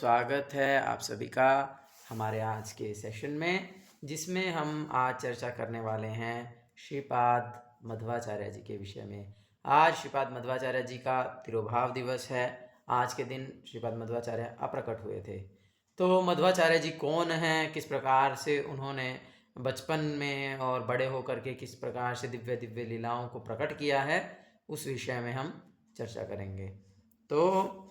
स्वागत है आप सभी का हमारे आज के सेशन में, जिसमें हम आज चर्चा करने वाले हैं श्रीपाद मध्वाचार्य जी के विषय में। आज श्रीपाद मध्वाचार्य जी का तिरोभाव दिवस है। आज के दिन श्रीपाद मध्वाचार्य अप्रकट हुए थे। तो मध्वाचार्य जी कौन हैं, किस प्रकार से उन्होंने बचपन में और बड़े होकर के किस प्रकार से दिव्य दिव्य लीलाओं को प्रकट किया है, उस विषय में हम चर्चा करेंगे। तो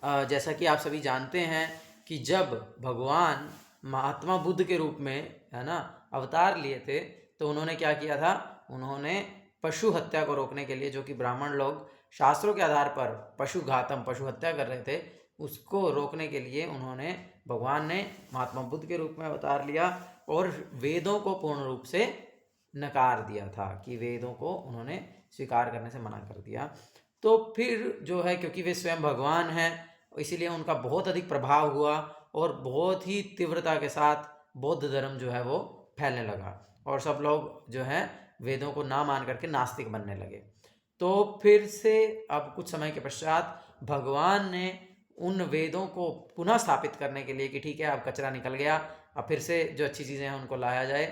जैसा कि आप सभी जानते हैं कि जब भगवान महात्मा बुद्ध के रूप में, है ना, अवतार लिए थे, तो उन्होंने क्या किया था? उन्होंने पशु हत्या को रोकने के लिए, जो कि ब्राह्मण लोग शास्त्रों के आधार पर पशु हत्या कर रहे थे, उसको रोकने के लिए भगवान ने महात्मा बुद्ध के रूप में अवतार लिया और वेदों को पूर्ण रूप से नकार दिया था, कि वेदों को उन्होंने स्वीकार करने से मना कर दिया। तो फिर जो है, क्योंकि वे स्वयं भगवान हैं, इसीलिए उनका बहुत अधिक प्रभाव हुआ और बहुत ही तीव्रता के साथ बौद्ध धर्म जो है वो फैलने लगा और सब लोग जो है वेदों को ना मान करके नास्तिक बनने लगे। तो फिर से अब कुछ समय के पश्चात भगवान ने उन वेदों को पुनः स्थापित करने के लिए कि ठीक है, अब कचरा निकल गया, अब फिर से जो अच्छी चीज़ें हैं उनको लाया जाए,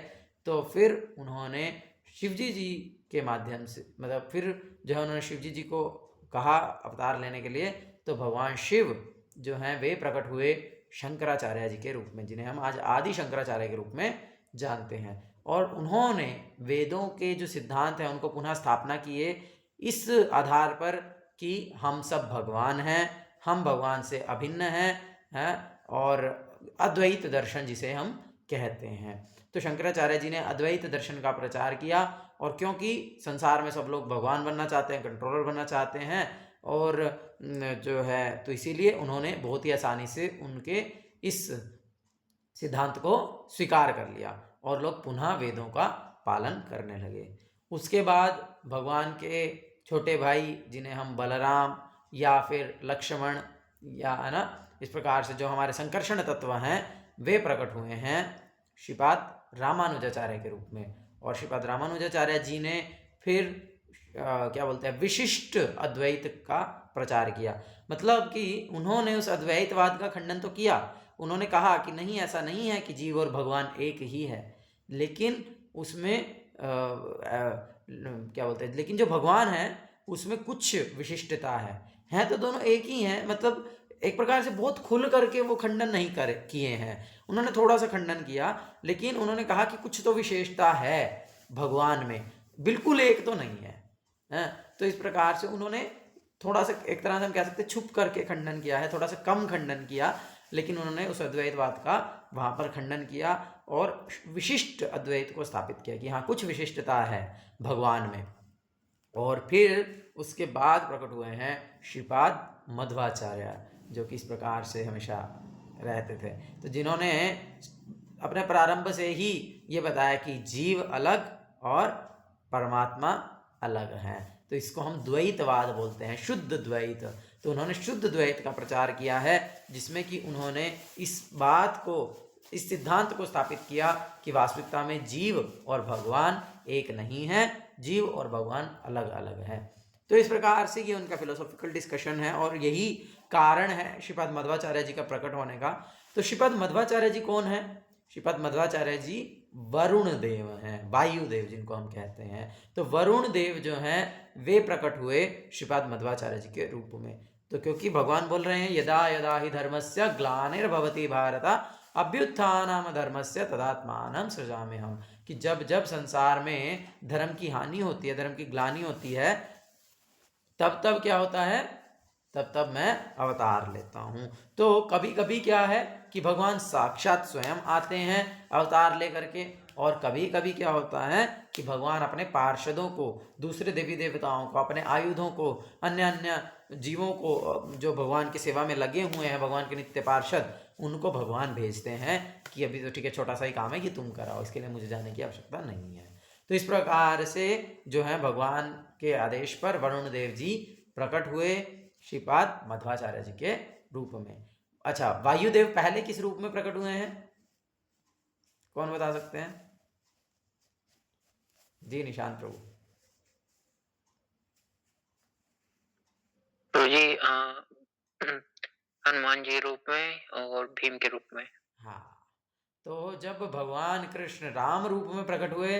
तो फिर उन्होंने शिवजी जी के माध्यम से, मतलब फिर जो है उन्होंने शिवजी जी को कहा अवतार लेने के लिए। तो भगवान शिव जो हैं वे प्रकट हुए शंकराचार्य जी के रूप में, जिन्हें हम आज आदि शंकराचार्य के रूप में जानते हैं। और उन्होंने वेदों के जो सिद्धांत हैं उनको पुनः स्थापना किए, इस आधार पर कि हम सब भगवान हैं, हम भगवान से अभिन्न हैं, और अद्वैत दर्शन जिसे हम कहते हैं। तो शंकराचार्य जी ने अद्वैत दर्शन का प्रचार किया, और क्योंकि संसार में सब लोग भगवान बनना चाहते हैं, कंट्रोलर बनना चाहते हैं, और जो है तो इसीलिए उन्होंने बहुत ही आसानी से उनके इस सिद्धांत को स्वीकार कर लिया और लोग पुनः वेदों का पालन करने लगे। उसके बाद भगवान के छोटे भाई, जिन्हें हम बलराम या फिर लक्ष्मण या, है ना, इस प्रकार से जो हमारे संकर्षण तत्व हैं, वे प्रकट हुए हैं श्रीपाद रामानुजाचार्य के रूप में। और श्रीपाद रामानुजाचार्य जी ने फिर क्या बोलते हैं, विशिष्ट अद्वैत का प्रचार किया। मतलब कि उन्होंने उस अद्वैतवाद का खंडन तो किया, उन्होंने कहा कि नहीं, ऐसा नहीं है कि जीव और भगवान एक ही है, लेकिन उसमें क्या बोलते हैं, लेकिन जो भगवान है उसमें कुछ विशिष्टता है तो दोनों एक ही हैं। मतलब एक प्रकार से बहुत खुल करके वो खंडन नहीं किए हैं, उन्होंने थोड़ा सा खंडन किया, लेकिन उन्होंने कहा कि कुछ तो विशेषता है भगवान में, बिल्कुल एक तो नहीं है। तो इस प्रकार से उन्होंने थोड़ा सा, एक तरह से हम कह सकते हैं, छुप करके खंडन किया है, थोड़ा सा कम खंडन किया, लेकिन उन्होंने उस अद्वैतवाद का वहाँ पर खंडन किया और विशिष्ट अद्वैत को स्थापित किया कि हाँ, कुछ विशिष्टता है भगवान में। और फिर उसके बाद प्रकट हुए हैं श्रीपाद मध्वाचार्य, जो कि इस प्रकार से हमेशा रहते थे, तो जिन्होंने अपने प्रारंभ से ही ये बताया कि जीव अलग और परमात्मा अलग है। तो इसको हम द्वैतवाद बोलते हैं, शुद्ध द्वैत। तो उन्होंने शुद्ध द्वैत का प्रचार किया है, जिसमें कि उन्होंने इस बात को, इस सिद्धांत को स्थापित किया कि वास्तविकता में जीव और भगवान एक नहीं है, जीव और भगवान अलग अलग है। तो इस प्रकार से ये उनका फिलोसॉफिकल डिस्कशन है, और यही कारण है श्रीपाद मध्वाचार्य जी का प्रकट होने का। तो श्रीपाद मध्वाचार्य जी कौन है? श्रीपाद मध्वाचार्य जी वरुण देव हैं, वायुदेव जिनको हम कहते हैं। तो वरुण देव जो हैं वे प्रकट हुए श्रीपाद मध्वाचार्य जी के रूप में। तो क्योंकि भगवान बोल रहे हैं, यदा यदा ही धर्मस्य ग्लानिर्भवति भारत अभ्युत्थानम धर्मस्य तदात्मानं सृजाम्यहम्, कि जब जब संसार में धर्म की हानि होती है, धर्म की ग्लानि होती है, तब तब क्या होता है, तब तब मैं अवतार लेता हूँ। तो कभी कभी क्या है कि भगवान साक्षात स्वयं आते हैं अवतार लेकर के, और कभी कभी क्या होता है कि भगवान अपने पार्षदों को, दूसरे देवी देवताओं को, अपने आयुधों को, अन्य अन्य जीवों को जो भगवान की सेवा में लगे हुए हैं, भगवान के नित्य पार्षद, उनको भगवान भेजते हैं कि अभी तो ठीक है, छोटा सा ही काम है कि तुम कराओ, इसके लिए मुझे जाने की आवश्यकता नहीं है। तो इस प्रकार से जो है भगवान के आदेश पर वरुण देव जी प्रकट हुए श्रीपाद मध्वाचार्य जी के रूप में। अच्छा, वायुदेव पहले किस रूप में प्रकट हुए हैं, कौन बता सकते हैं? जी निशांत प्रभु। तो ये हनुमान जी रूप में और भीम के रूप में। हाँ, तो जब भगवान कृष्ण राम रूप में प्रकट हुए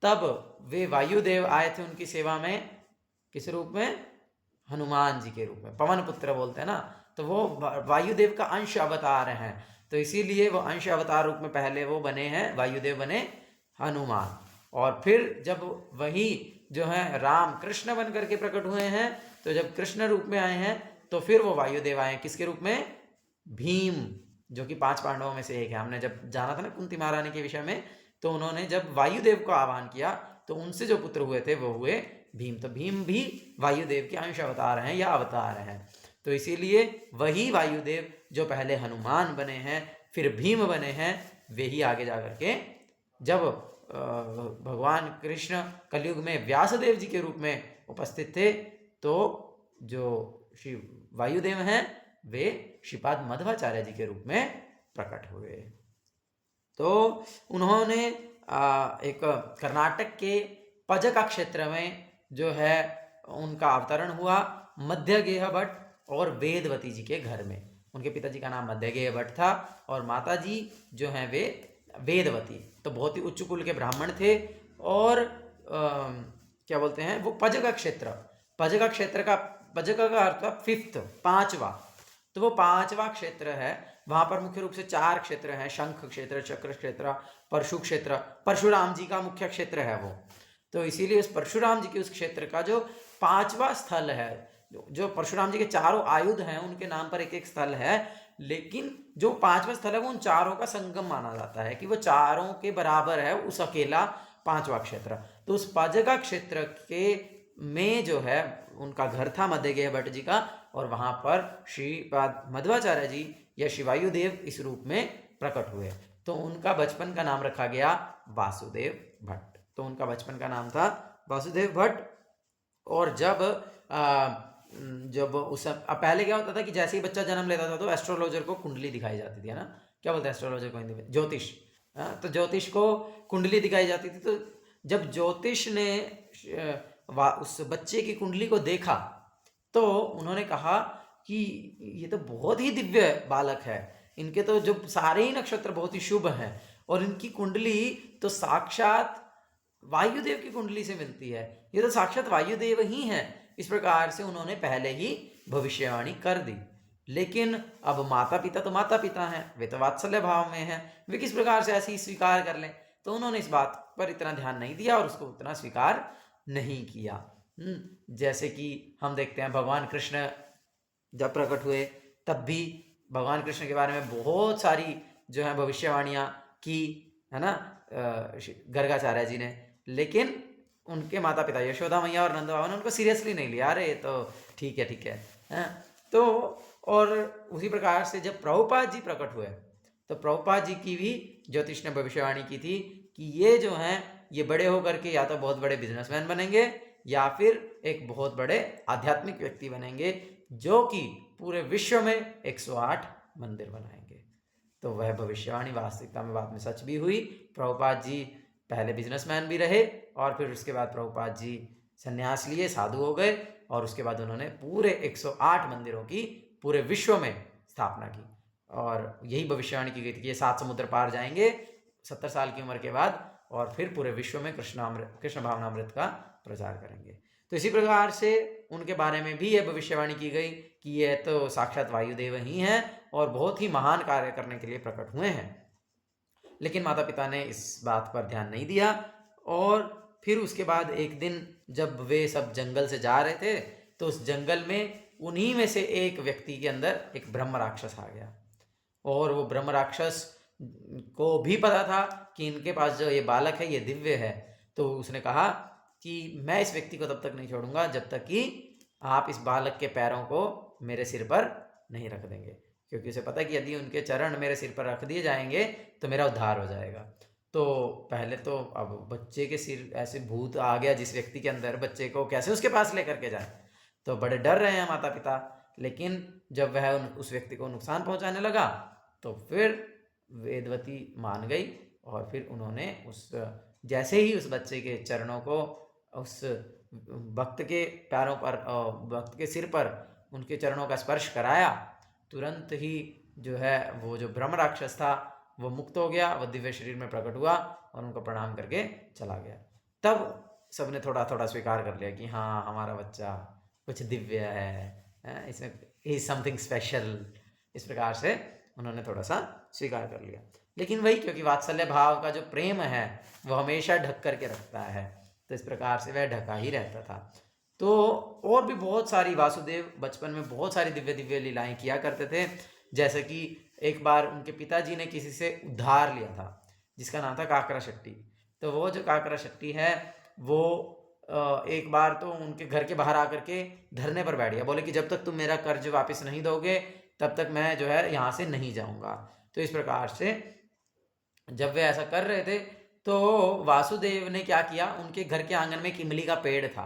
तब वे वायुदेव आए थे उनकी सेवा में, किस रूप में? हनुमान जी के रूप में, पवन पुत्र बोलते हैं ना, तो वो वायुदेव का अंश अवतार हैं, तो इसीलिए वो अंश अवतार रूप में पहले वो बने हैं, वायुदेव बने हनुमान। और फिर जब वही जो है राम कृष्ण बन करके प्रकट हुए हैं, तो जब कृष्ण रूप में आए हैं तो फिर वो वायुदेव आए किसके रूप में? भीम, जो कि 5 पांडवों में से एक है। हमने जब जाना था ना कुंती महारानी के विषय में, तो उन्होंने जब वायुदेव को आह्वान किया तो उनसे जो पुत्र हुए थे वो हुए भीम। तो भीम भी वायुदेव के अंश अवतार हैं या अवतार हैं, तो इसीलिए वही वायुदेव जो पहले हनुमान बने हैं फिर भीम बने हैं, वे ही आगे जा करके जब भगवान कृष्ण कलयुग में व्यासदेव जी के रूप में उपस्थित थे, तो जो श्री वायुदेव हैं वे श्रीपाद मध्वाचार्य जी के रूप में प्रकट हुए। तो उन्होंने एक कर्नाटक के पजका क्षेत्र में जो है उनका अवतरण हुआ मध्यगेह भट्ट और वेदवती जी के घर में। उनके पिताजी का नाम मध्यगेह भट्ट था और माता जी जो हैं वे वेदवती, तो बहुत ही उच्च कुल के ब्राह्मण थे। और क्या बोलते हैं वो पजका क्षेत्र, पजका का अर्थ फिफ्थ, पांचवा, तो वो पांचवा क्षेत्र है। वहां पर मुख्य रूप से 4 क्षेत्र हैं, शंख क्षेत्र, चक्र क्षेत्र, परशु क्षेत्र। परशुराम जी का मुख्य क्षेत्र है वो, तो इसीलिए उस परशुराम जी के उस क्षेत्र का जो 5वां स्थल है, जो परशुराम जी के चारों आयुध हैं उनके नाम पर एक एक स्थल है, लेकिन जो 5वां स्थल है वो उन चारों का संगम माना जाता है कि वो चारों के बराबर है उस अकेला 5वां क्षेत्र। तो उस पाजका क्षेत्र के में जो है उनका घर था मध्यगेह भट्ट जी का, और वहां पर श्रीपाद मध्वाचार्य जी या शिवायुदेव इस रूप में प्रकट हुए। तो उनका बचपन का नाम रखा गया वासुदेव भट्ट, तो उनका बचपन का नाम था वासुदेव भट्ट। और जब उस पहले क्या होता था कि जैसे ही बच्चा जन्म लेता था तो एस्ट्रोलॉजर को कुंडली दिखाई जाती थी, है ना? क्या बोलते हैं एस्ट्रोलॉजर को हिंदी में? ज्योतिष। तो ज्योतिष को कुंडली दिखाई जाती थी, तो जब ज्योतिष ने उस बच्चे की कुंडली को देखा तो उन्होंने कहा कि ये तो बहुत ही दिव्य बालक है, इनके तो जो सारे ही नक्षत्र बहुत ही शुभ हैं, और इनकी कुंडली तो साक्षात वायुदेव की कुंडली से मिलती है, ये तो साक्षात वायुदेव ही हैं। इस प्रकार से उन्होंने पहले ही भविष्यवाणी कर दी। लेकिन अब माता पिता तो माता पिता हैं, वे तो वात्सल्य भाव में हैं, वे किस प्रकार से ऐसे ही स्वीकार कर लें? तो उन्होंने इस बात पर इतना ध्यान नहीं दिया और उसको उतना स्वीकार नहीं किया। जैसे कि हम देखते हैं भगवान कृष्ण जब प्रकट हुए तब भी भगवान कृष्ण के बारे में बहुत सारी जो है भविष्यवाणियां की, है ना, गर्गाचार्य जी ने, लेकिन उनके माता पिता यशोदा मैया और नंद बाबा ने उनको सीरियसली नहीं लिया, अरे तो ठीक है ठीक है। तो और उसी प्रकार से जब प्रभुपाद जी प्रकट हुए तो प्रभुपाद जी की भी ज्योतिष ने भविष्यवाणी की थी कि ये जो हैं ये बड़े होकर के या तो बहुत बड़े बिजनेसमैन बनेंगे या फिर एक बहुत बड़े आध्यात्मिक व्यक्ति बनेंगे जो कि पूरे विश्व में 108 मंदिर बनाएंगे। तो वह भविष्यवाणी वास्तविकता में बाद में सच भी हुई। प्रभुपाद जी पहले बिजनेसमैन भी रहे और फिर उसके बाद प्रभुपाद जी संन्यास लिए, साधु हो गए, और उसके बाद उन्होंने पूरे 108 मंदिरों की पूरे विश्व में स्थापना की। और यही भविष्यवाणी की गई थी कि ये 7 समुद्र पार जाएंगे 70 साल की उम्र के बाद, और फिर पूरे विश्व में कृष्ण भावनामृत का प्रचार करेंगे। तो इसी प्रकार से उनके बारे में भी यह भविष्यवाणी की गई कि ये तो साक्षात वायुदेव ही हैं और बहुत ही महान कार्य करने के लिए प्रकट हुए हैं। लेकिन माता पिता ने इस बात पर ध्यान नहीं दिया, और फिर उसके बाद एक दिन जब वे सब जंगल से जा रहे थे तो उस जंगल में उन्हीं में से एक व्यक्ति के अंदर एक ब्रह्म राक्षस आ गया, और वो ब्रह्म राक्षस को भी पता था कि इनके पास जो ये बालक है ये दिव्य है। तो उसने कहा कि मैं इस व्यक्ति को तब तक नहीं छोड़ूंगा जब तक कि आप इस बालक के पैरों को मेरे सिर पर नहीं रख देंगे, क्योंकि उसे पता है कि यदि उनके चरण मेरे सिर पर रख दिए जाएंगे तो मेरा उद्धार हो जाएगा। तो पहले तो अब बच्चे के सिर ऐसे भूत आ गया जिस व्यक्ति के अंदर, बच्चे को कैसे उसके पास लेकर के जाए, तो बड़े डर रहे हैं माता पिता। लेकिन जब वह उस व्यक्ति को नुकसान पहुंचाने लगा तो फिर वेदवती मान गई, और फिर उन्होंने जैसे ही उस बच्चे के चरणों को उस भक्त के पैरों पर, भक्त के सिर पर उनके चरणों का स्पर्श कराया, तुरंत ही जो है वो जो ब्रह्म राक्षस था वो मुक्त हो गया, वो दिव्य शरीर में प्रकट हुआ और उनको प्रणाम करके चला गया। तब सबने थोड़ा थोड़ा स्वीकार कर लिया कि हाँ, हमारा बच्चा कुछ दिव्य है, इसमें ही समथिंग स्पेशल। इस प्रकार से उन्होंने थोड़ा सा स्वीकार कर लिया। लेकिन वही, क्योंकि वात्सल्य भाव का जो प्रेम है वो हमेशा ढक करके रखता है, तो इस प्रकार से वह ढका ही रहता था। तो और भी बहुत सारी वासुदेव बचपन में बहुत सारी दिव्य दिव्य लीलाएं किया करते थे। जैसे कि एक बार उनके पिताजी ने किसी से उद्धार लिया था जिसका नाम था काकरा शट्टी। तो वो जो काकरा शट्टी है वो एक बार तो उनके घर के बाहर आकर के धरने पर बैठ गया, बोले कि जब तक तुम मेरा कर्ज वापस नहीं दोगे तब तक मैं जो है यहाँ से नहीं जाऊँगा। तो इस प्रकार से जब वे ऐसा कर रहे थे तो वासुदेव ने क्या किया, उनके घर के आंगन में एक इमली का पेड़ था,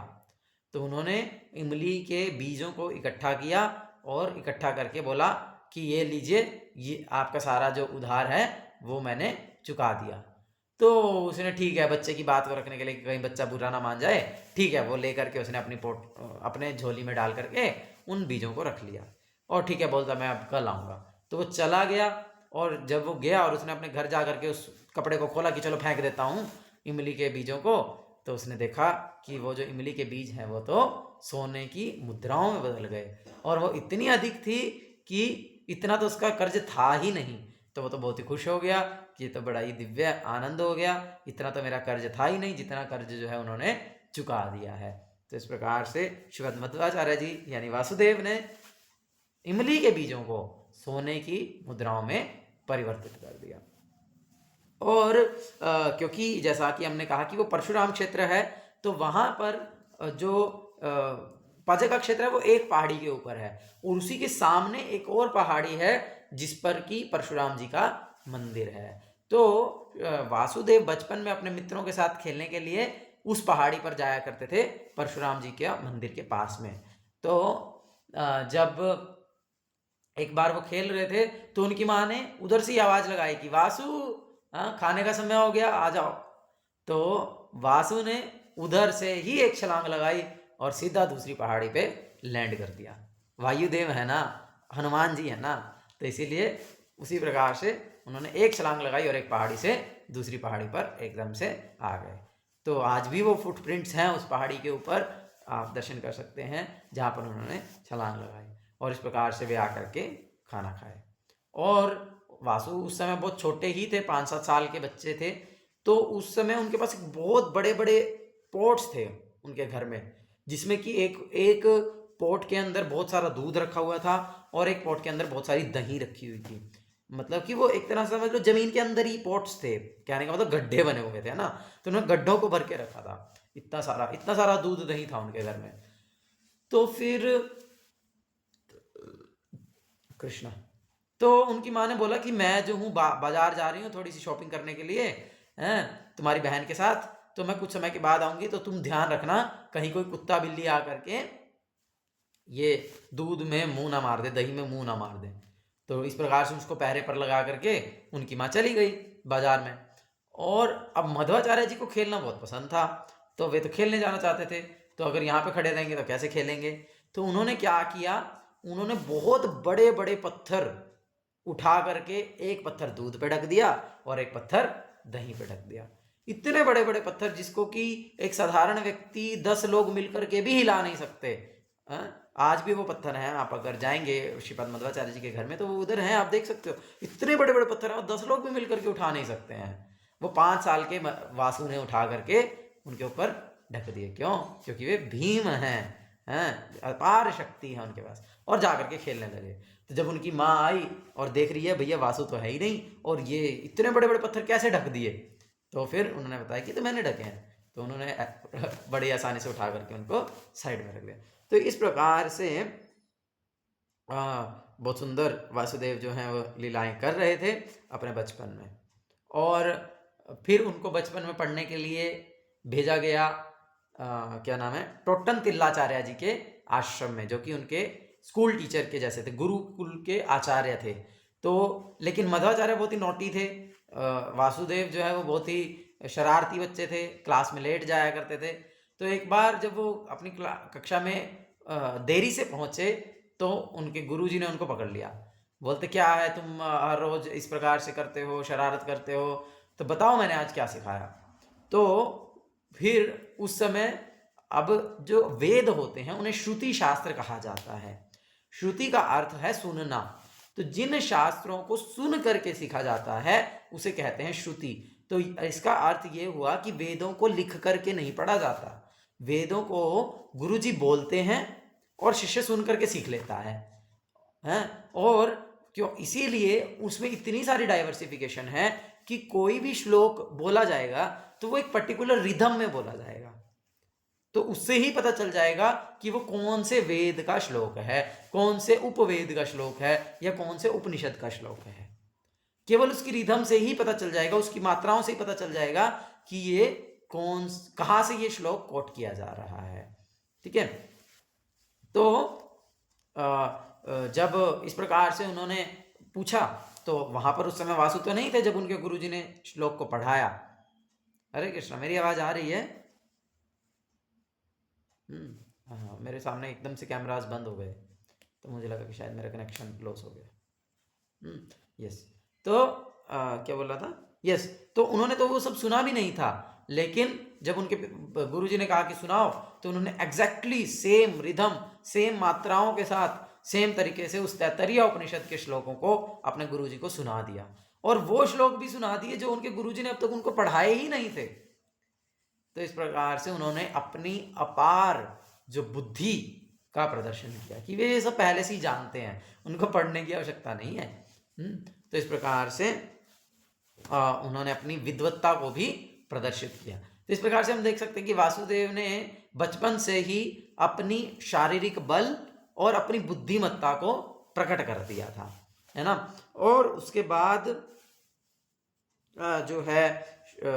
तो उन्होंने इमली के बीजों को इकट्ठा किया और इकट्ठा करके बोला कि ये लीजिए, ये आपका सारा जो उधार है वो मैंने चुका दिया। तो उसने ठीक है, बच्चे की बात को रखने के लिए कि कहीं बच्चा बुरा ना मान जाए, ठीक है, वो लेकर के उसने अपने झोली में डाल करके उन बीजों को रख लिया और ठीक है, बोलता मैं अब कल आऊँगा। तो वो चला गया और जब वो गया और उसने अपने घर जा करके उस कपड़े को खोला कि चलो फेंक देता हूँ इमली के बीजों को, तो उसने देखा कि वो जो इमली के बीज हैं वो तो सोने की मुद्राओं में बदल गए और वो इतनी अधिक थी कि इतना तो उसका कर्ज था ही नहीं। तो वो तो बहुत ही खुश हो गया कि ये तो बड़ा ही दिव्य आनंद हो गया, इतना तो मेरा कर्ज था ही नहीं जितना कर्ज जो है उन्होंने चुका दिया है। तो इस प्रकार से श्रीमद् मध्वाचार्य जी यानी वासुदेव ने इमली के बीजों को सोने की मुद्राओं में परिवर्तित कर दिया। और क्योंकि जैसा कि हमने कहा कि वो परशुराम क्षेत्र है, तो वहाँ पर जो पाजे का क्षेत्र है वो एक पहाड़ी के ऊपर है और उसी के सामने एक और पहाड़ी है जिस पर कि परशुराम जी का मंदिर है। तो वासुदेव बचपन में अपने मित्रों के साथ खेलने के लिए उस पहाड़ी पर जाया करते थे परशुराम जी के मंदिर के पास में। तो जब एक बार वो खेल रहे थे तो उनकी माँ ने उधर से ही आवाज लगाई कि वासु, खाने का समय हो गया, आ जाओ। तो वासु ने उधर से ही एक छलांग लगाई और सीधा दूसरी पहाड़ी पे लैंड कर दिया। वायुदेव है ना, हनुमान जी है ना, तो इसीलिए उसी प्रकार से उन्होंने एक छलांग लगाई और एक पहाड़ी से दूसरी पहाड़ी पर एकदम से आ गए। तो आज भी वो फुटप्रिंट्स हैं उस पहाड़ी के ऊपर, आप दर्शन कर सकते हैं जहाँ पर उन्होंने छलांग लगाई और इस प्रकार से वे आकर के खाना खाए। और वासु उस समय बहुत छोटे ही थे, 5-7 साल के बच्चे थे। तो उस समय उनके पास बहुत बड़े बड़े पॉट्स थे उनके घर में, जिसमें कि एक पॉट के अंदर बहुत सारा दूध रखा हुआ था और एक पॉट के अंदर बहुत सारी दही रखी हुई थी। मतलब कि वो एक तरह से समझ लो जमीन के अंदर ही पॉट्स थे, कहने का मतलब गड्ढे बने हुए थे ना, तो उन्होंने गड्ढों को भर के रखा था। इतना सारा दूध दही था उनके घर में। तो फिर कृष्णा, तो उनकी माँ ने बोला कि मैं जो हूँ बाजार जा रही हूँ थोड़ी सी शॉपिंग करने के लिए, हैं, तुम्हारी बहन के साथ, तो मैं कुछ समय के बाद आऊंगी, तो तुम ध्यान रखना कहीं कोई कुत्ता बिल्ली आ करके ये दूध में मुंह ना मार दे, दही में मुंह ना मार दे। तो इस प्रकार से उसको पहरे पर लगा करके उनकी माँ चली गई बाजार में। और अब मध्वाचार्य जी को खेलना बहुत पसंद था, तो वे तो खेलने जाना चाहते थे, तो अगर यहाँ पे खड़े रहेंगे तो कैसे खेलेंगे। तो उन्होंने क्या किया, उन्होंने बहुत बड़े बड़े पत्थर उठा करके एक पत्थर दूध पे ढक दिया और एक पत्थर दही पे ढक दिया। इतने बड़े बड़े पत्थर जिसको कि एक साधारण व्यक्ति 10 लोग मिलकर के भी हिला नहीं सकते। आज भी वो पत्थर हैं, आप अगर जाएंगे श्रीपाद मध्वाचार्य जी के घर में तो वो उधर हैं, आप देख सकते हो। इतने बड़े बड़े पत्थर हैं और 10 लोग भी मिलकर के उठा नहीं सकते हैं। वो 5 साल के वासु ने उठा करके उनके ऊपर ढक दिए। क्यों? क्योंकि वे भीम हैं, अपार शक्ति है उनके पास, और जा करके खेलने लगे। तो जब उनकी माँ आई और देख रही है भैया वासु तो है ही नहीं और ये इतने बड़े बड़े पत्थर कैसे ढक दिए, तो फिर उन्होंने बताया कि तो मैंने ढके हैं। तो उन्होंने बड़ी आसानी से उठा करके उनको साइड में रख दिया। तो इस प्रकार से बहुत सुंदर वासुदेव जो हैं वो लीलाएं कर रहे थे अपने बचपन में। और फिर उनको बचपन में पढ़ने के लिए भेजा गया, क्या नाम है, टोट्टन तिल्लाचार्य जी के आश्रम में, जो कि उनके स्कूल टीचर के जैसे थे, गुरुकुल के आचार्य थे। तो लेकिन मध्वाचार्य बहुत ही नोटी थे, वासुदेव जो है वो बहुत ही शरारती बच्चे थे, क्लास में लेट जाया करते थे। तो एक बार जब वो अपनी कक्षा में देरी से पहुंचे तो उनके गुरुजी ने उनको पकड़ लिया बोलते क्या है तुम हर रोज इस प्रकार से करते हो, शरारत करते हो, तो बताओ मैंने आज क्या सिखाया। तो फिर उस समय अब जो वेद होते हैं उन्हें श्रुति शास्त्र कहा जाता है। श्रुति का अर्थ है सुनना, तो जिन शास्त्रों को सुन करके सीखा जाता है उसे कहते हैं श्रुति। तो इसका अर्थ ये हुआ कि वेदों को लिख करके नहीं पढ़ा जाता, वेदों को गुरुजी बोलते हैं और शिष्य सुन करके सीख लेता है, हैं? और क्यों, इसीलिए उसमें इतनी सारी डाइवर्सिफिकेशन है कि कोई भी श्लोक बोला जाएगा तो वो एक पर्टिकुलर रिदम में बोला जाएगा, तो उससे ही पता चल जाएगा कि वो कौन से वेद का श्लोक है, कौन से उपवेद का श्लोक है, या कौन से उपनिषद का श्लोक है। केवल उसकी रिदम से ही पता चल जाएगा, उसकी मात्राओं से ही पता चल जाएगा कि ये कहाँ से ये श्लोक कोट किया जा रहा है। ठीक है, तो जब इस प्रकार से उन्होंने पूछा तो वहां पर उस समय वासु तो नहीं थे जब उनके गुरुजी ने श्लोक को पढ़ाया। हरे कृष्णा, मेरी आवाज आ रही है? हाँ, मेरे सामने एकदम से कैमरास बंद हो गए तो मुझे लगा कि शायद मेरा कनेक्शन लॉस हो गया। यस, तो क्या बोल रहा था? यस, तो उन्होंने तो वो सब सुना भी नहीं था, लेकिन जब उनके गुरुजी ने कहा कि सुनाओ, तो उन्होंने एग्जैक्टली सेम रिदम, सेम मात्राओं के साथ, सेम तरीके से उस तैत्तरीय उपनिषद के श्लोकों को अपने गुरुजी को सुना दिया, और वो श्लोक भी सुना दिए जो उनके गुरुजी ने अब तक उनको पढ़ाए ही नहीं थे। तो इस प्रकार से उन्होंने अपनी अपार जो बुद्धि का प्रदर्शन किया कि वे ये सब पहले से ही जानते हैं, उनको पढ़ने की आवश्यकता नहीं है। तो इस प्रकार से उन्होंने अपनी विद्वत्ता को भी प्रदर्शित किया। तो इस प्रकार से हम देख सकते हैं कि वासुदेव ने बचपन से ही अपनी शारीरिक बल और अपनी बुद्धिमत्ता को प्रकट कर दिया था, है ना। और उसके बाद जो है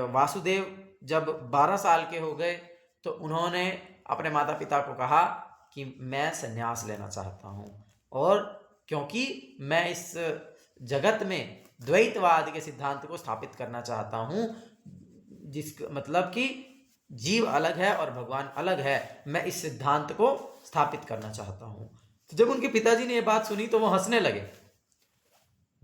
वासुदेव जब 12 साल के हो गए तो उन्होंने अपने माता पिता को कहा कि मैं संन्यास लेना चाहता हूँ, और क्योंकि मैं इस जगत में द्वैतवाद के सिद्धांत को स्थापित करना चाहता हूँ, जिस मतलब कि जीव अलग है और भगवान अलग है, मैं इस सिद्धांत को स्थापित करना चाहता हूँ। तो जब उनके पिताजी ने ये बात सुनी तो वो हंसने लगे,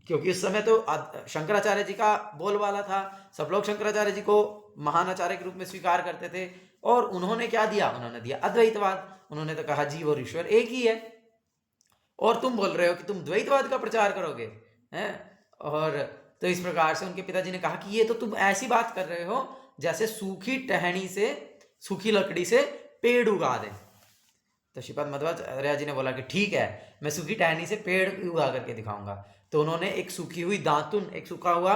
क्योंकि उस समय तो शंकराचार्य जी का बोलबाला था, सब लोग शंकराचार्य जी को महान आचार्य के रूप में स्वीकार करते थे, और उन्होंने क्या दिया? उन्होंने दिया अद्वैतवाद। उन्होंने तो कहा जीव और ईश्वर एक ही है, और तुम बोल रहे हो कि तुम द्वैतवाद का प्रचार करोगे, हैं? और तो इस प्रकार से उनके पिताजी ने कहा कि ये तो तुम ऐसी बात कर रहे हो जैसे सूखी टहनी से, सूखी लकड़ी से पेड़ उगा दें। तो श्रीपाद मध्वाचार्य जी ने बोला कि ठीक है, मैं सूखी टहनी से पेड़ उगा करके दिखाऊंगा। तो उन्होंने एक सूखी हुई दातुन, एक सूखा हुआ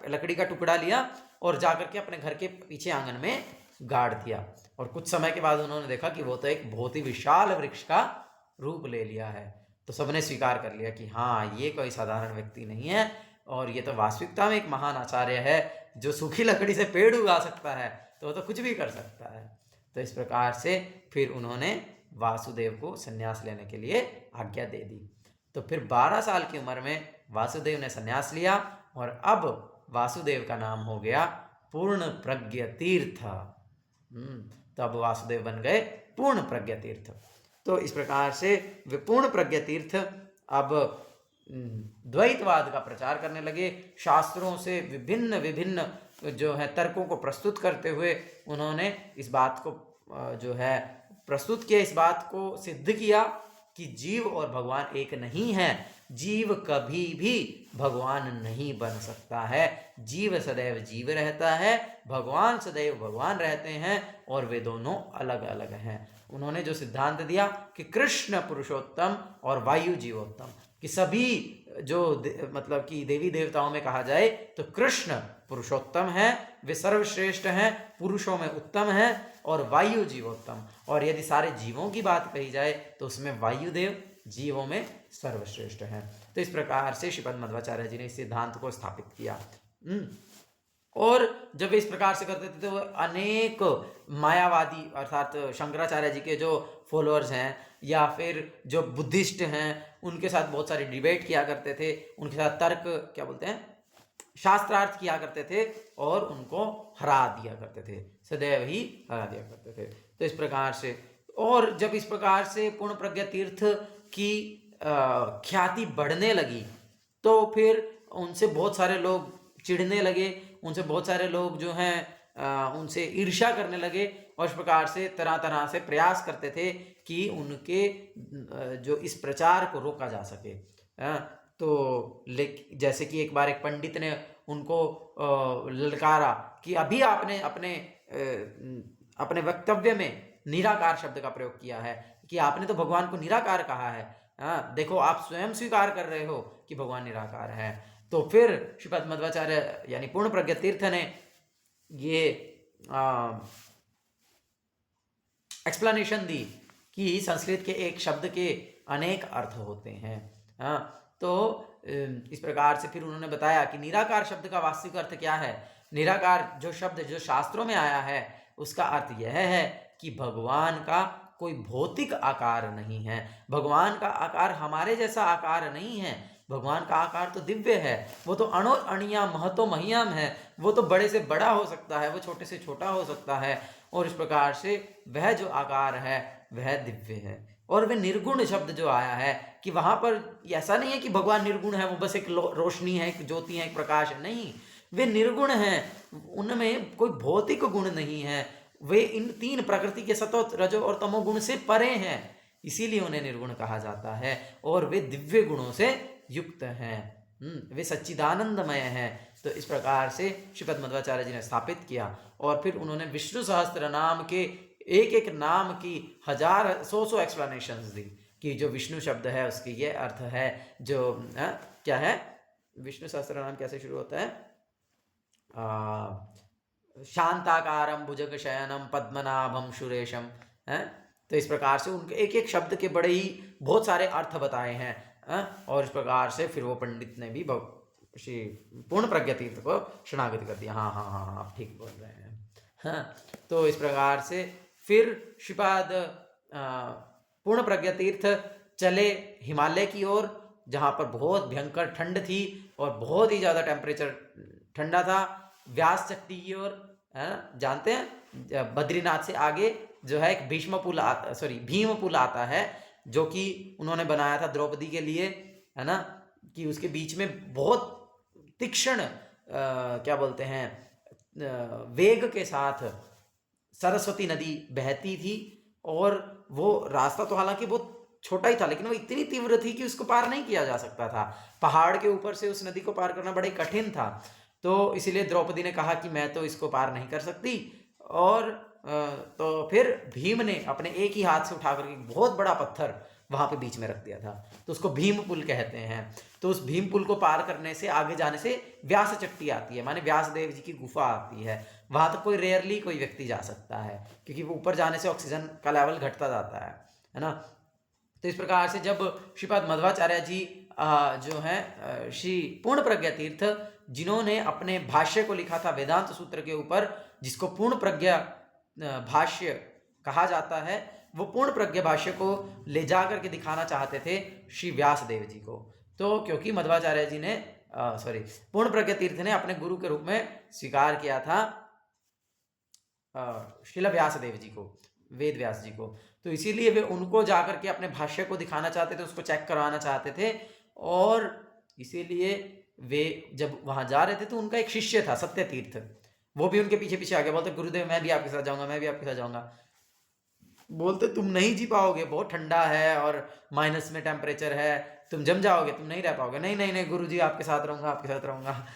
लकड़ी का टुकड़ा लिया और जाकर के अपने घर के पीछे आंगन में गाड़ दिया, और कुछ समय के बाद उन्होंने देखा कि वो तो एक बहुत ही विशाल वृक्ष का रूप ले लिया है। तो सबने स्वीकार कर लिया कि हाँ, ये कोई साधारण व्यक्ति नहीं है, और ये तो वास्तविकता में एक महान आचार्य है जो सूखी लकड़ी से पेड़ उगा सकता है, तो वो तो कुछ भी कर सकता है। तो इस प्रकार से फिर उन्होंने वासुदेव को संन्यास लेने के लिए आज्ञा दे दी। तो फिर 12 साल की उम्र में वासुदेव ने संन्यास लिया, और अब वासुदेव का नाम हो गया पूर्ण प्रज्ञ तीर्थ। तो अब वासुदेव बन गए पूर्ण प्रज्ञ तीर्थ। तो इस प्रकार से वे पूर्ण प्रज्ञ तीर्थ अब द्वैतवाद का प्रचार करने लगे। शास्त्रों से विभिन्न विभिन्न जो है तर्कों को प्रस्तुत करते हुए उन्होंने इस बात को जो है प्रस्तुत किया, इस बात को सिद्ध किया कि जीव और भगवान एक नहीं है, जीव कभी भी भगवान नहीं बन सकता है, जीव सदैव जीव रहता है, भगवान सदैव भगवान रहते हैं, और वे दोनों अलग अलग हैं। उन्होंने जो सिद्धांत दिया कि कृष्ण पुरुषोत्तम और वायु जीवोत्तम, कि सभी जो मतलब कि देवी देवताओं में कहा जाए तो कृष्ण पुरुषोत्तम है, वे सर्वश्रेष्ठ हैं, पुरुषों में उत्तम हैं, और वायु जीवोत्तम, और यदि सारे जीवों की बात कही जाए तो उसमें वायुदेव जीवों में सर्वश्रेष्ठ हैं। तो इस प्रकार से श्रीपद मध्वाचार्य जी ने इस सिद्धांत को स्थापित किया। और जब वे इस प्रकार से करते थे तो अनेक मायावादी अर्थात शंकराचार्य जी के जो फॉलोअर्स हैं या फिर जो बुद्धिस्ट हैं उनके साथ बहुत सारी डिबेट किया करते थे, उनके साथ तर्क क्या बोलते हैं शास्त्रार्थ किया करते थे, और उनको हरा दिया करते थे, सदैव ही हरा दिया करते थे। तो इस प्रकार से, और जब इस प्रकार से पूर्ण प्रज्ञा तीर्थ की ख्याति बढ़ने लगी तो फिर उनसे बहुत सारे लोग चिढ़ने लगे, उनसे बहुत सारे लोग जो हैं उनसे ईर्ष्या करने लगे और इस प्रकार से तरह तरह से प्रयास करते थे कि उनके जो इस प्रचार को रोका जा सके। तो जैसे कि एक बार एक पंडित ने उनको ललकारा कि अभी आपने अपने वक्तव्य में निराकार शब्द का प्रयोग किया है, कि आपने तो भगवान को निराकार कहा है, देखो आप स्वयं स्वीकार कर रहे हो कि भगवान निराकार है। तो फिर श्रीपद मध्वाचार्य यानी पूर्ण प्रज्ञ तीर्थ ने ये एक्सप्लेनेशन दी कि संस्कृत के एक शब्द के अनेक अर्थ होते हैं। तो इस प्रकार से फिर उन्होंने बताया कि निराकार शब्द का वास्तविक अर्थ क्या है। निराकार जो शब्द जो शास्त्रों में आया है उसका अर्थ यह है कि भगवान का कोई भौतिक आकार नहीं है, भगवान का आकार हमारे जैसा आकार नहीं है, भगवान का आकार तो दिव्य है, वो तो अणो अणिया महतो महियाम है, वो तो बड़े से बड़ा हो सकता है, वो छोटे से छोटा हो सकता है, और इस प्रकार से वह जो आकार है वह दिव्य है। और वह निर्गुण शब्द जो आया है कि वहाँ पर ऐसा नहीं है कि भगवान निर्गुण है, वो बस एक रोशनी है, एक ज्योति है, एक प्रकाश है, नहीं, वे निर्गुण हैं, उनमें कोई भौतिक गुण नहीं है, वे इन तीन प्रकृति के सतो रजो और तमो गुण से परे हैं, इसीलिए उन्हें निर्गुण कहा जाता है, और वे दिव्य गुणों से युक्त हैं, वे सच्चिदानंदमय हैं। तो इस प्रकार से श्रीपद मध्वाचार्य जी ने स्थापित किया, और फिर उन्होंने विष्णु सहस्त्र नाम के एक एक नाम की 1,000 एक्सप्लेनेशंस दी कि जो विष्णु शब्द है उसके ये अर्थ है, जो क्या है, विष्णु सहस्त्र नाम कैसे शुरू होता है, शांताकारम भुजग शयनम पद्मनाभम सुरेशम है। तो इस प्रकार से उनके एक एक शब्द के बड़े ही बहुत सारे अर्थ बताए हैं, और इस प्रकार से फिर वो पंडित ने भी श्री पूर्ण प्रज्ञ तीर्थ को शरणागति कर दिया। हाँ हाँ हाँ हाँ, आप ठीक बोल रहे हैं। हाँ, तो इस प्रकार से फिर श्रीपाद पूर्ण प्रज्ञ तीर्थ चले हिमालय की ओर, जहाँ पर बहुत भयंकर ठंड थी और बहुत ही ज़्यादा टेम्परेचर ठंडा था। व्यास चट्टी की ओर, जानते हैं बद्रीनाथ से आगे जो है एक भीम पुल आता है, जो कि उन्होंने बनाया था द्रौपदी के लिए, है ना, कि उसके बीच में बहुत तीक्ष्ण क्या बोलते हैं वेग के साथ सरस्वती नदी बहती थी, और वो रास्ता तो हालांकि बहुत छोटा ही था, लेकिन वो इतनी तीव्र थी कि उसको पार नहीं किया जा सकता था। पहाड़ के ऊपर से उस नदी को पार करना बड़े कठिन था, तो इसीलिए द्रौपदी ने कहा कि मैं तो इसको पार नहीं कर सकती, और तो फिर भीम ने अपने एक ही हाथ से उठा करके बहुत बड़ा पत्थर वहाँ पे बीच में रख दिया था, तो उसको भीम पुल कहते हैं। तो उस भीम पुल को पार करने से आगे जाने से व्यास चट्टी आती है, माने व्यासदेव जी की गुफा आती है, वहाँ तक कोई रेयरली कोई व्यक्ति जा सकता है, क्योंकि वो ऊपर जाने से ऑक्सीजन का लेवल घटता जाता है ना। तो इस प्रकार से जब श्रीपाद मध्वाचार्य जी जो है श्री पूर्ण प्रज्ञ तीर्थ, जिन्होंने अपने भाष्य को लिखा था वेदांत सूत्र के ऊपर, जिसको पूर्ण प्रज्ञा भाष्य कहा जाता है, वो पूर्ण प्रज्ञा भाष्य को ले जा करके दिखाना चाहते थे श्री व्यासदेव जी को। तो क्योंकि मध्वाचार्य जी ने पूर्ण प्रज्ञा तीर्थ ने अपने गुरु के रूप में स्वीकार किया था श्रील व्यासदेव जी को, वेद व्यास जी को, तो इसीलिए वे उनको जाकर के अपने भाष्य को दिखाना चाहते थे, उसको चेक करवाना चाहते थे, और इसीलिए वे जब वहाँ जा रहे थे तो उनका एक शिष्य था सत्य तीर्थ, वो भी उनके पीछे पीछे आ गया, बोलते गुरुदेव मैं भी आपके साथ जाऊँगा, मैं भी आपके साथ जाऊँगा। बोलते तुम नहीं जी पाओगे, बहुत ठंडा है और माइनस में टेम्परेचर है, तुम जम जाओगे, तुम नहीं रह पाओगे। नहीं नहीं नहीं गुरु जी आपके साथ रहूँगा, आपके साथ रहूँगा।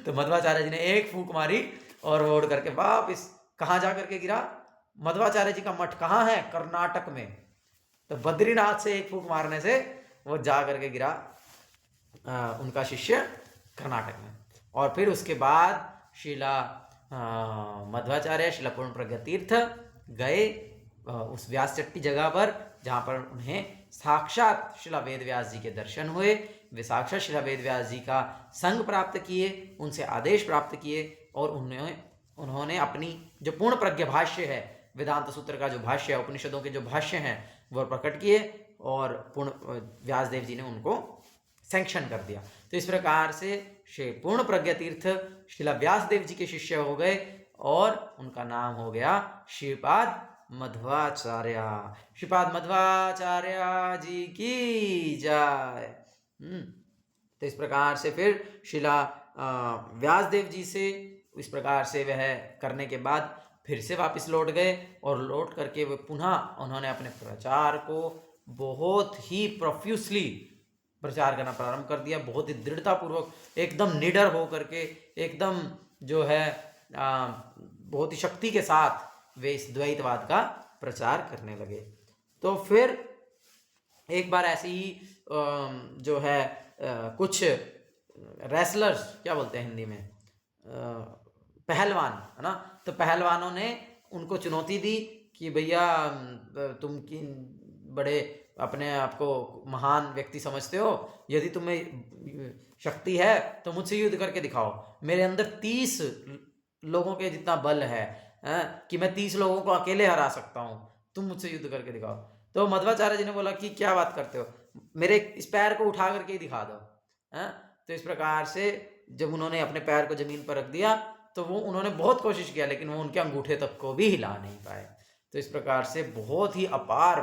तो मध्वाचार्य जी ने एक फूंक मारी और वो उड़ करके वापिस कहाँ जा करके गिरा, मध्वाचार्य जी का मठ कहाँ है, कर्नाटक में। तो बद्रीनाथ से एक फूंक मारने से वो जा करके गिरा उनका शिष्य कर्नाटक में। और फिर उसके बाद शिला मध्वाचार्य शिला पूर्ण प्रज्ञ तीर्थ गए उस व्यास चट्टी जगह पर, जहाँ पर उन्हें साक्षात शिला वेद व्यास जी के दर्शन हुए। वे साक्षात शिला वेद व्यास जी का संग प्राप्त किए, उनसे आदेश प्राप्त किए, और उन्होंने अपनी जो पूर्ण प्रज्ञ भाष्य है, वेदांत सूत्र का जो भाष्य है, उपनिषदों के जो भाष्य हैं, वो प्रकट किए, और पूर्ण व्यासदेव जी ने उनको सैंक्शन कर दिया। तो इस प्रकार से श्री पूर्ण प्रज्ञ तीर्थ शिला व्यासदेव जी के शिष्य हो गए, और उनका नाम हो गया श्रीपाद मध्वाचार्य। श्रीपाद मध्वाचार्य जी की जय। तो इस प्रकार से फिर शिला व्यासदेव जी से इस प्रकार से वह करने के बाद फिर से वापस लौट गए और लौट करके वे पुनः उन्होंने अपने प्रचार को बहुत ही प्रोफ्यूसली प्रचार करना प्रारंभ कर दिया, बहुत ही दृढ़तापूर्वक, एकदम निडर होकर के, एकदम जो है बहुत ही शक्ति के साथ वे इस द्वैतवाद का प्रचार करने लगे। तो फिर एक बार ऐसे ही जो है कुछ रेसलर्स, क्या बोलते हैं हिंदी में, पहलवान, है ना, तो पहलवानों ने उनको चुनौती दी कि भैया तुम की बड़े अपने आप को महान व्यक्ति समझते हो, यदि तुम्हें शक्ति है तो मुझसे युद्ध करके दिखाओ। मेरे अंदर 30 लोगों के जितना बल है कि मैं 30 लोगों को अकेले हरा सकता हूँ, तुम मुझसे युद्ध करके दिखाओ। तो मध्वाचार्य जी ने बोला कि क्या बात करते हो, मेरे इस पैर को उठा करके ही दिखा दो। तो इस प्रकार से जब उन्होंने अपने पैर को जमीन पर रख दिया तो वो उन्होंने बहुत कोशिश किया, लेकिन वो उनके अंगूठे तक को भी हिला नहीं पाए। तो इस प्रकार से बहुत ही अपार,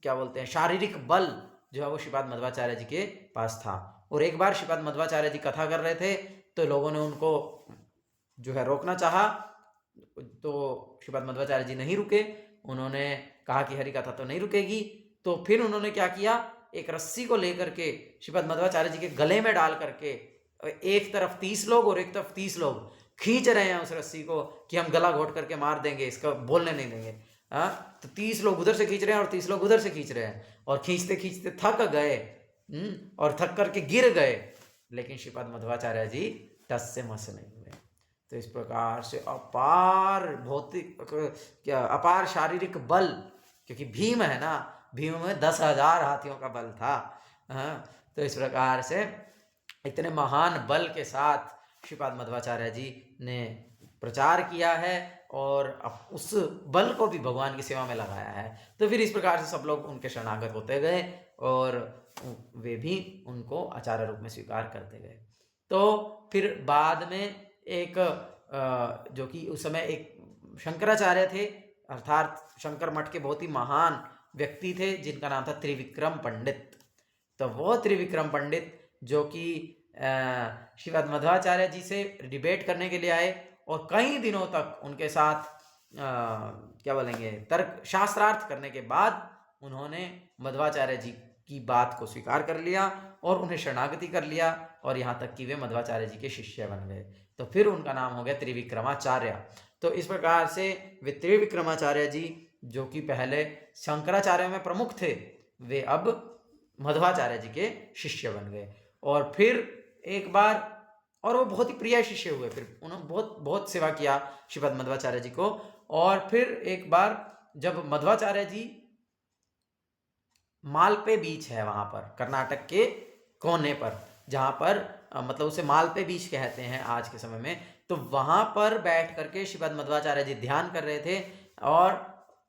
क्या बोलते हैं, शारीरिक बल जो है वो श्रीपाद मध्वाचार्य जी के पास था। और एक बार श्रीपाद मध्वाचार्य जी कथा कर रहे थे तो लोगों ने उनको जो है रोकना चाहा, तो श्रीपाद मध्वाचार्य जी नहीं रुके। उन्होंने कहा कि हरि कथा तो नहीं रुकेगी। तो फिर उन्होंने क्या किया, एक रस्सी को लेकर के श्रीपाद मध्वाचार्य जी के गले में डाल करके एक तरफ 30 लोग और एक तरफ 30 लोग खींच रहे हैं उस रस्सी को कि हम गला घोट करके मार देंगे, इसका बोलने नहीं देंगे। तो 30 लोग उधर से खींच रहे हैं और 30 लोग उधर से खींच रहे हैं, और खींचते खींचते थक गए और थक करके गिर गए, लेकिन श्रीपाद मध्वाचार्य जी टस से मस नहीं हुए। तो इस प्रकार से अपार भौतिक, क्या अपार शारीरिक बल, क्योंकि भीम है ना, भीम में 10,000 हाथियों का बल था। तो इस प्रकार से इतने महान बल के साथ श्रीपाद मध्वाचार्य जी ने प्रचार किया है और उस बल को भी भगवान की सेवा में लगाया है। तो फिर इस प्रकार से सब लोग उनके शरणागत होते गए और वे भी उनको आचार्य रूप में स्वीकार करते गए। तो फिर बाद में एक जो कि उस समय एक शंकराचार्य थे, अर्थात शंकर मठ के बहुत ही महान व्यक्ति थे, जिनका नाम था त्रिविक्रम पंडित। तो वो त्रिविक्रम पंडित जो कि श्रीपाद मध्वाचार्य जी से डिबेट करने के लिए आए और कई दिनों तक उनके साथ क्या बोलेंगे, तर्क शास्त्रार्थ करने के बाद उन्होंने मध्वाचार्य जी की बात को स्वीकार कर लिया और उन्हें शरणागति कर लिया, और यहाँ तक कि वे मध्वाचार्य जी के शिष्य बन गए। तो फिर उनका नाम हो गया त्रिविक्रमाचार्य। तो इस प्रकार से वे त्रिविक्रमाचार्य जी, जो कि पहले शंकराचार्य में प्रमुख थे, वे अब मध्वाचार्य जी के शिष्य बन गए। और फिर एक बार, और वो बहुत ही प्रिय शिष्य हुए, फिर उन्होंने बहुत बहुत सेवा किया श्रीपाद मध्वाचार्य जी को। और फिर एक बार जब मध्वाचार्य जी, मालपे बीच है वहाँ पर कर्नाटक के कोने पर, जहाँ पर मतलब उसे मालपे बीच कहते हैं आज के समय में, तो वहाँ पर बैठ करके श्रीपाद मध्वाचार्य जी ध्यान कर रहे थे, और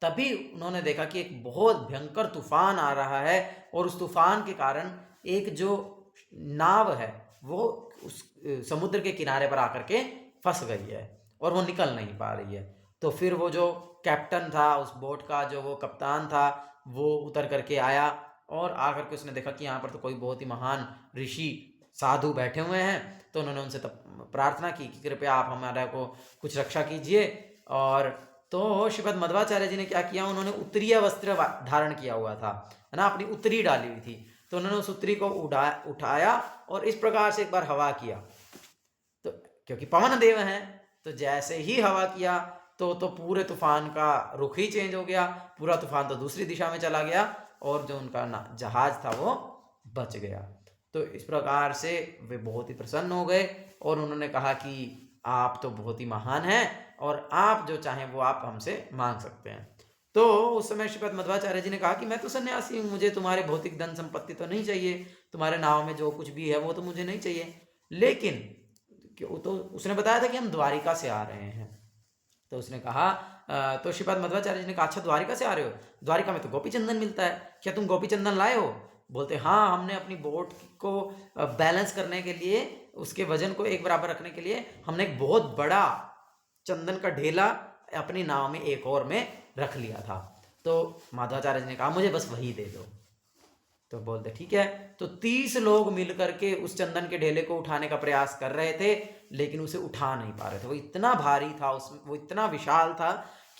तभी उन्होंने देखा कि एक बहुत भयंकर तूफान आ रहा है, और उस तूफान के कारण एक जो नाव है वो उस समुद्र के किनारे पर आकर के फंस गई है और वो निकल नहीं पा रही है। तो फिर वो जो कैप्टन था उस बोट का, जो वो कप्तान था, वो उतर करके आया और आकर के उसने देखा कि यहाँ पर तो कोई बहुत ही महान ऋषि साधु बैठे हुए हैं। तो उन्होंने उनसे तब प्रार्थना की कि कृपया आप हमारे को कुछ रक्षा कीजिए। और तो श्रीपाद मध्वाचार्य जी ने क्या किया, उन्होंने उत्तरीय वस्त्र धारण किया हुआ था, है ना, अपनी उत्तरी डाली हुई थी। तो उन्होंने उस उत्तरी को उठाया और इस प्रकार से एक बार हवा किया, तो क्योंकि पवन देव हैं, तो जैसे ही हवा किया तो पूरे तूफान का रुख ही चेंज हो गया, पूरा तूफान तो दूसरी दिशा में चला गया और जो उनका जहाज था वो बच गया। तो इस प्रकार से वे बहुत ही प्रसन्न हो गए और उन्होंने कहा कि आप तो बहुत ही महान हैं और आप जो चाहें वो आप हमसे मांग सकते हैं। तो उस समय श्रीपाद मध्वाचार्य जी ने कहा कि मैं तो सन्यासी हूँ, मुझे तुम्हारे भौतिक धन संपत्ति तो नहीं चाहिए, तुम्हारे नाव में जो कुछ भी है वो तो मुझे नहीं चाहिए। लेकिन तो उसने बताया था कि हम द्वारिका से आ रहे हैं। तो उसने कहा, तो श्रीपाद मध्वाचार्य जी ने कहा, अच्छा द्वारिका से आ रहे हो, द्वारिका में तो गोपी चंदन मिलता है, क्या तुम गोपी चंदन लाए हो? बोलते हाँ, हमने अपनी बोट को बैलेंस करने के लिए, उसके वजन को एक बराबर रखने के लिए हमने एक बहुत बड़ा चंदन का ढेला अपनी नाव में एक और में रख लिया था। तो माधवाचार्य जी ने कहा मुझे बस वही दे दो। तो बोलते ठीक है। तो 30 लोग मिलकर के उस चंदन के ढेले को उठाने का प्रयास कर रहे थे, लेकिन उसे उठा नहीं पा रहे थे। वो इतना भारी था, वो इतना विशाल था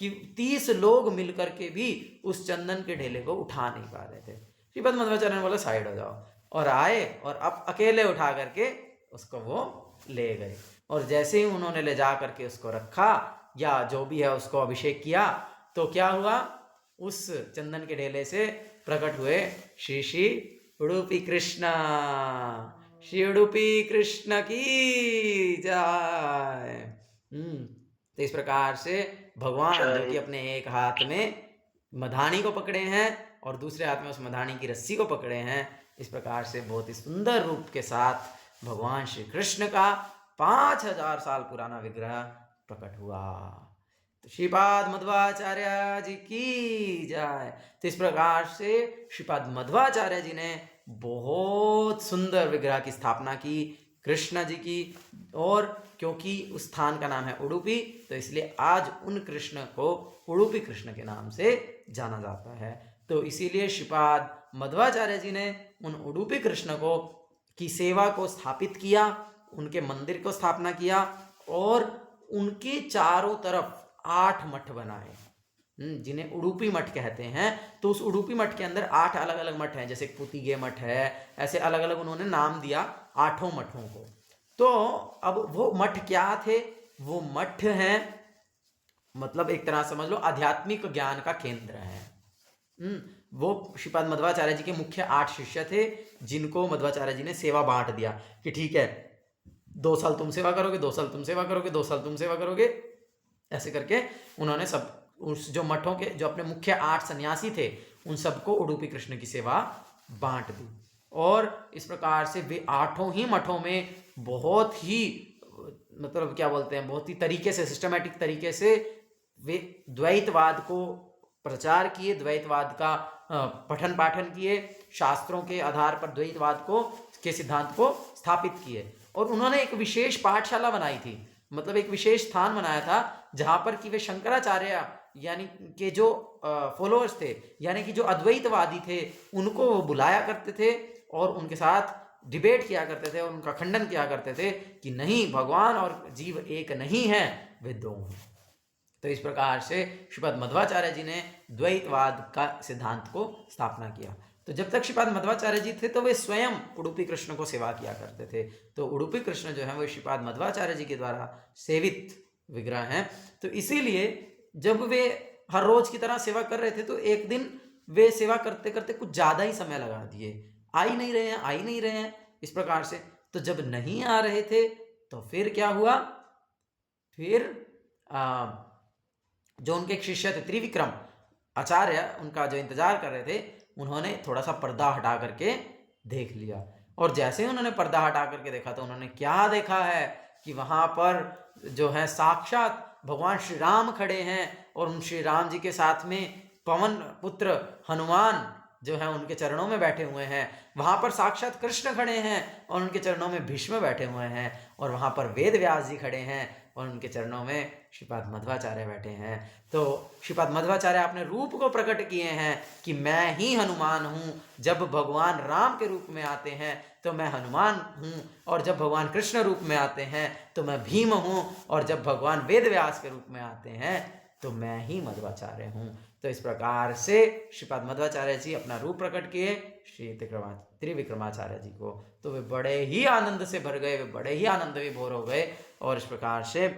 कि 30 लोग मिलकर के भी उस चंदन के ढेले को उठा नहीं पा रहे थे। श्रीपद मध्वाचार्य ने बोला साइड हो जाओ, और आए और अब अकेले उठा करके उसको वो ले गए। और जैसे ही उन्होंने ले जा करके उसको रखा, या जो भी है उसको अभिषेक किया, तो क्या हुआ, उस चंदन के ढेले से प्रकट हुए श्री श्री उडुपी कृष्ण। श्री उडुपी कृष्ण की जय। तो इस प्रकार से भगवान जो कि अपने एक हाथ में मधानी को पकड़े हैं और दूसरे हाथ में उस मधानी की रस्सी को पकड़े हैं, इस प्रकार से बहुत ही सुंदर रूप के साथ भगवान श्री कृष्ण का 5000 साल पुराना विग्रह प्रकट हुआ। तो श्रीपाद मध्वाचार्य जी की जय। तो इस प्रकार से श्रीपाद मध्वाचार्य जी ने बहुत सुंदर विग्रह की स्थापना की कृष्ण जी की, और क्योंकि उस स्थान का नाम है उडुपी, तो इसलिए आज उन कृष्ण को उडुपी कृष्ण के नाम से जाना जाता है। तो इसीलिए श्रीपाद मध्वाचार्य जी ने उन उडुपी कृष्ण को की सेवा को स्थापित किया, उनके मंदिर को स्थापना किया, और उनके चारों तरफ 8 मठ बनाए, जिन्हें उडुपी मठ कहते हैं। तो उस उडुपी मठ के अंदर 8 अलग अलग मठ हैं, जैसे पुतिगे मठ है, ऐसे अलग अलग उन्होंने नाम दिया 8 मठों को। तो अब वो मठ क्या थे, वो मठ हैं, मतलब एक तरह समझ लो आध्यात्मिक ज्ञान का केंद्र है। वो श्रीपाद मध्वाचार्य जी के मुख्य 8 शिष्य थे, जिनको मध्वाचार्य जी ने सेवा बांट दिया कि ठीक है 2 साल तुम सेवा करोगे, 2 साल तुम सेवा करोगे, 2 साल तुम सेवा करोगे, ऐसे करके उन्होंने सब उस जो मठों के जो अपने मुख्य 8 सन्यासी थे उन सबको उडुपी कृष्ण की सेवा बांट दी। और इस प्रकार से वे 8 ही मठों में बहुत ही मतलब क्या बोलते हैं, बहुत ही तरीके से सिस्टमैटिक तरीके से वे द्वैतवाद को प्रचार किए, द्वैतवाद का पठन पाठन किए, शास्त्रों के आधार पर द्वैतवाद को के सिद्धांत को स्थापित किए। और उन्होंने एक विशेष पाठशाला बनाई थी, मतलब एक विशेष स्थान बनाया था जहां पर कि वे शंकराचार्य यानी के जो फॉलोअर्स थे, यानी कि जो अद्वैतवादी थे, उनको वो बुलाया करते थे और उनके साथ डिबेट किया करते थे और उनका खंडन किया करते थे कि नहीं, भगवान और जीव एक नहीं है, वे दो हैं। तो इस प्रकार से श्रीपाद मध्वाचार्य जी ने द्वैतवाद का सिद्धांत को स्थापना किया। तो जब तक श्रीपाद मध्वाचार्य जी थे तो वे स्वयं उडुपी कृष्ण को सेवा किया करते थे। तो उडुपी कृष्ण जो है वो श्रीपाद मध्वाचार्य जी के द्वारा सेवित विग्रह हैं। तो इसीलिए जब वे हर रोज की तरह सेवा कर रहे थे, तो एक दिन वे सेवा करते करते कुछ ज्यादा ही समय लगा दिए, आ ही नहीं रहे हैं इस प्रकार से। तो जब नहीं आ रहे थे तो फिर क्या हुआ, फिर जो उनके एक शिष्य थे त्रिविक्रम आचार्य, उनका जो इंतजार कर रहे थे, उन्होंने थोड़ा सा पर्दा हटा करके देख लिया। और जैसे ही उन्होंने पर्दा हटा करके देखा तो उन्होंने क्या देखा है कि वहां पर जो है साक्षात भगवान श्री राम खड़े हैं, और उन श्री राम जी के साथ में पवन पुत्र हनुमान जो है उनके चरणों में बैठे हुए हैं। वहां पर साक्षात कृष्ण खड़े हैं और उनके चरणों में भीष्म बैठे हुए हैं, और वहां पर वेद व्यास जी खड़े हैं और उनके चरणों में श्रीपाद मध्वाचार्य बैठे हैं। तो श्रीपाद मध्वाचार्य अपने रूप को प्रकट किए हैं कि मैं ही हनुमान हूँ। जब भगवान राम के रूप में आते हैं तो मैं हनुमान हूँ, और जब भगवान कृष्ण रूप में आते हैं तो मैं भीम हूँ, और जब भगवान वेद व्यास के रूप में आते हैं तो मैं ही मध्वाचार्य हूँ। तो इस प्रकार से श्रीपाद मध्वाचार्य जी अपना रूप प्रकट किए श्री त्रिविक्रमाचार्य जी को। तो वे बड़े ही आनंद से भर गए, वे बड़े ही आनंद विभोर हो गए, और इस प्रकार से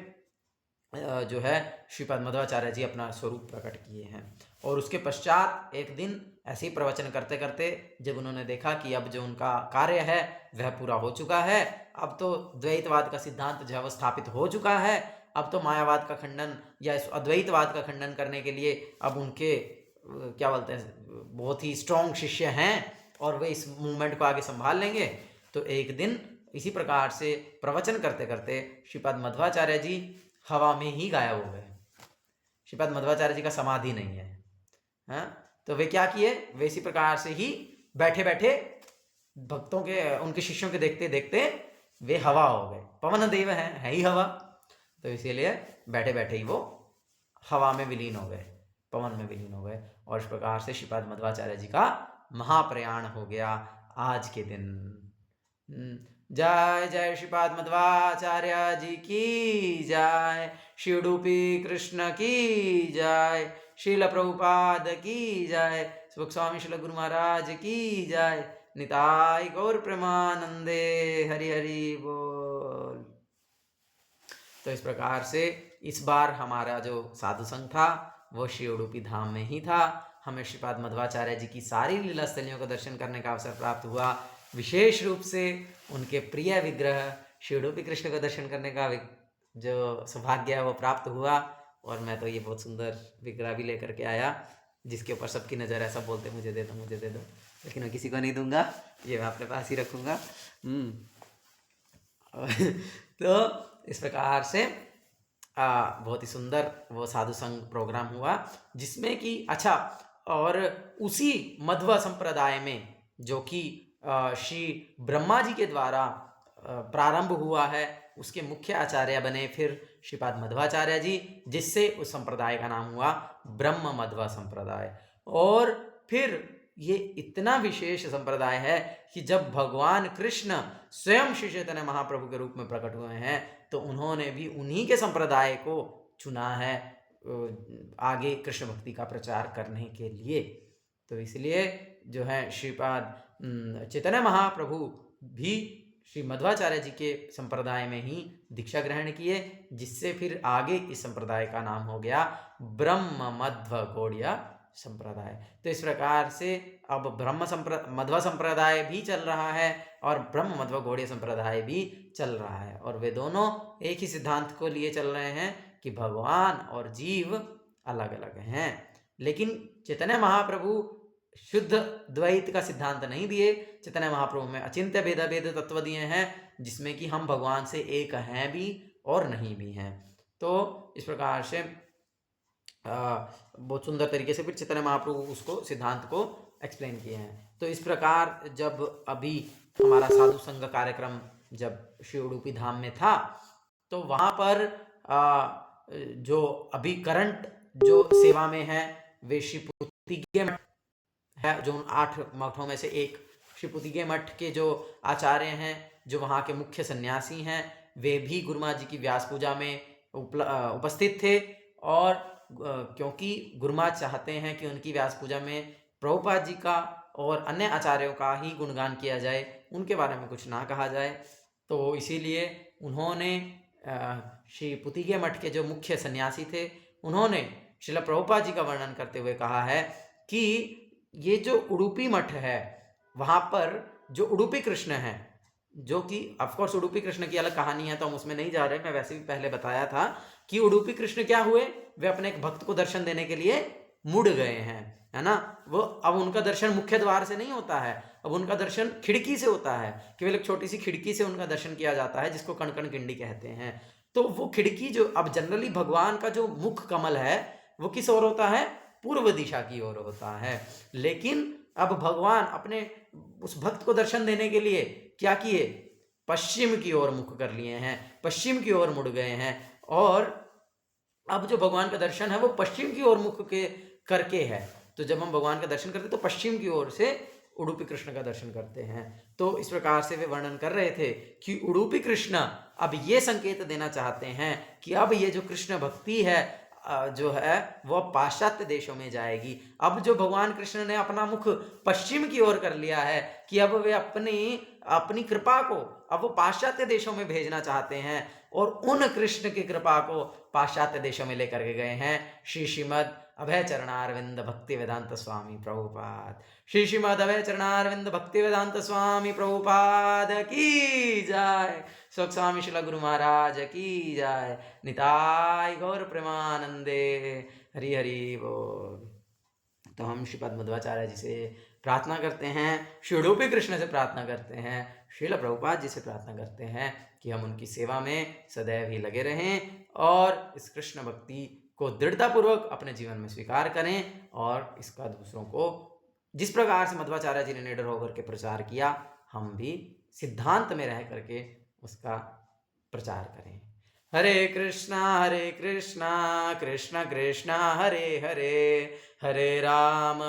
जो है श्रीपाद मध्वाचार्य जी अपना स्वरूप प्रकट किए हैं। और उसके पश्चात एक दिन ऐसे ही प्रवचन करते करते जब उन्होंने देखा कि अब जो उनका कार्य है वह पूरा हो चुका है, अब तो द्वैतवाद का सिद्धांत जो है वह स्थापित हो चुका है, अब तो मायावाद का खंडन या इस अद्वैतवाद का खंडन करने के लिए अब उनके क्या बोलते हैं बहुत ही स्ट्रॉन्ग शिष्य हैं और वे इस मूवमेंट को आगे संभाल लेंगे। तो एक दिन इसी प्रकार से प्रवचन करते करते श्रीपाद मध्वाचार्य जी हवा में ही गायब हो गए। श्रीपाद मध्वाचार्य जी का समाधि नहीं है, हाँ? तो वे क्या किए, वे इसी प्रकार से ही बैठे बैठे भक्तों के उनके शिष्यों के देखते देखते वे हवा हो गए। पवन देव है ही हवा, तो इसीलिए बैठे बैठे ही वो हवा में विलीन हो गए। पवन में विलीन हो गए। और इस प्रकार से श्रीपाद मध्वाचार्य जी का महाप्रयाण हो गया आज के दिन। जय जय श्रीपाद मध्वाचार्य जी की जय, श्री उडुपी कृष्ण की जय, श्रील प्रभुपाद की जय, सुख स्वामी श्रील गुरु महाराज की जय, निताय गौर प्रेमानंदे, हरि हरि बोल। तो इस प्रकार से इस बार हमारा जो साधु संघ था वो श्री उडुपी धाम में ही था। हमें श्रीपाद मध्वाचार्य जी की सारी लीला स्थलियों का दर्शन करने का अवसर प्राप्त हुआ। विशेष रूप से उनके प्रिय विग्रह श्री उडुपी कृष्ण का दर्शन करने का जो सौभाग्य है वो प्राप्त हुआ। और मैं तो ये बहुत सुंदर विग्रह भी लेकर के आया, जिसके ऊपर सबकी नज़र है, सब बोलते मुझे दे दो मुझे दे दो, लेकिन मैं किसी को नहीं दूंगा, ये मैं अपने पास ही रखूँगा। तो इस प्रकार से बहुत ही सुंदर वो साधु संघ प्रोग्राम हुआ, जिसमें कि अच्छा, और उसी मध्व संप्रदाय में जो कि श्री ब्रह्मा जी के द्वारा प्रारंभ हुआ है, उसके मुख्य आचार्य बने फिर श्रीपाद मध्वाचार्य जी, जिससे उस संप्रदाय का नाम हुआ ब्रह्म मध्व संप्रदाय। और फिर ये इतना विशेष संप्रदाय है कि जब भगवान कृष्ण स्वयं श्री चैतन्य महाप्रभु के रूप में प्रकट हुए हैं तो उन्होंने भी उन्हीं के संप्रदाय को चुना है आगे कृष्ण भक्ति का प्रचार करने के लिए। तो इसलिए जो है श्रीपाद चैतन्य महाप्रभु भी श्री मध्वाचार्य जी के संप्रदाय में ही दीक्षा ग्रहण किए, जिससे फिर आगे इस संप्रदाय का नाम हो गया ब्रह्म मध्व गौड़ीय संप्रदाय। तो इस प्रकार से अब मध्व संप्रदाय भी चल रहा है और ब्रह्म मध्व गौड़ीय संप्रदाय भी चल रहा है, और वे दोनों एक ही सिद्धांत को लिए चल रहे हैं कि भगवान और जीव अलग अलग हैं। लेकिन चैतन्य महाप्रभु शुद्ध द्वैत का सिद्धांत नहीं दिए। चैतन्य महाप्रभु में अचिंत्य भेदाभेद तत्व दिए हैं, जिसमें कि हम भगवान से एक हैं भी और नहीं भी हैं। तो इस प्रकार से बहुत सुंदर तरीके से फिर चैतन्य महाप्रभु उसको सिद्धांत को एक्सप्लेन किए हैं। तो इस प्रकार जब अभी हमारा साधु संघ कार्यक्रम जब श्री उडुपी धाम में था, तो वहाँ पर जो अभी करंट जो सेवा में है वे श्री पुतिगे मठ है, जो उन 8 मठों में से एक श्री पुतिगे मठ के जो आचार्य हैं, जो वहाँ के मुख्य सन्यासी हैं, वे भी गुरुमा जी की व्यास पूजा में उपस्थित थे। और क्योंकि गुरुमा चाहते हैं कि उनकी व्यास पूजा में प्रभुपाद जी का और अन्य आचार्यों का ही गुणगान किया जाए, उनके बारे में कुछ ना कहा जाए, तो इसीलिए उन्होंने श्री पुतिगे मठ के जो मुख्य सन्यासी थे, उन्होंने श्रील प्रभुपाद जी का वर्णन करते हुए कहा है कि ये जो उडुपी मठ है, वहाँ पर जो उडुपी कृष्ण है, जो कि ऑफकोर्स उडुपी कृष्ण की अलग कहानी है, तो हम उसमें नहीं जा रहे। मैं वैसे भी पहले बताया था कि उडुपी कृष्ण क्या हुए, वे अपने एक भक्त को दर्शन देने के लिए मुड़ गए हैं, है ना। वो अब उनका दर्शन मुख्य द्वार से नहीं होता है, अब उनका दर्शन खिड़की से होता है। केवल एक छोटी सी खिड़की से उनका दर्शन किया जाता है, जिसको कण-कण किंडी कहते हैं। तो वो खिड़की जो अब जनरली भगवान का जो मुख कमल है वो किस ओर होता है, पूर्व दिशा की ओर होता है। लेकिन अब भगवान अपने उस भक्त को दर्शन देने के लिए क्या किए, पश्चिम की ओर मुख कर लिए हैं, पश्चिम की ओर मुड़ गए हैं। और अब जो भगवान का दर्शन है वो पश्चिम की ओर मुख के करके है। तो जब हम भगवान का दर्शन करते हैं तो पश्चिम की ओर से उडुपी कृष्ण का दर्शन करते हैं। तो इस प्रकार से वे वर्णन कर रहे थे कि उडुपी कृष्ण अब ये संकेत देना चाहते हैं कि अब ये जो कृष्ण भक्ति है जो है वो पाश्चात्य देशों में जाएगी। अब जो भगवान कृष्ण ने अपना मुख पश्चिम की ओर कर लिया है कि अब वे अपनी कृपा को अब वो पाश्चात्य देशों में भेजना चाहते हैं, और उन कृष्ण की कृपा को पाश्चात्य देशों में लेकर के गए हैं श्रीमद अभय चरणारविंद भक्ति वेदांत स्वामी प्रभुपाद। श्रीमद अभय चरणारविंद भक्ति वेदांत स्वामी प्रभुपाद की जय। सुख स्वामी श्रील गुरु महाराज की जय। निताय गौर प्रेमानंदे, हरि हरि बोल। तो हम श्रीपाद मध्वाचार्य जी से प्रार्थना करते हैं, श्री उडुपी कृष्ण से प्रार्थना करते हैं, श्रील प्रभुपाद जी से प्रार्थना करते हैं कि हम उनकी सेवा में सदैव ही लगे रहें और इस कृष्ण भक्ति को दृढ़तापूर्वक अपने जीवन में स्वीकार करें, और इसका दूसरों को जिस प्रकार से मध्वाचार्य जी ने निडर होकर के प्रचार किया, हम भी सिद्धांत में रह करके उसका प्रचार करें। हरे कृष्णा कृष्ण कृष्ण हरे हरे, हरे राम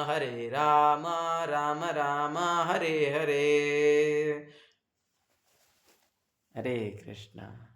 राम राम हरे हरे। हरे कृष्णा।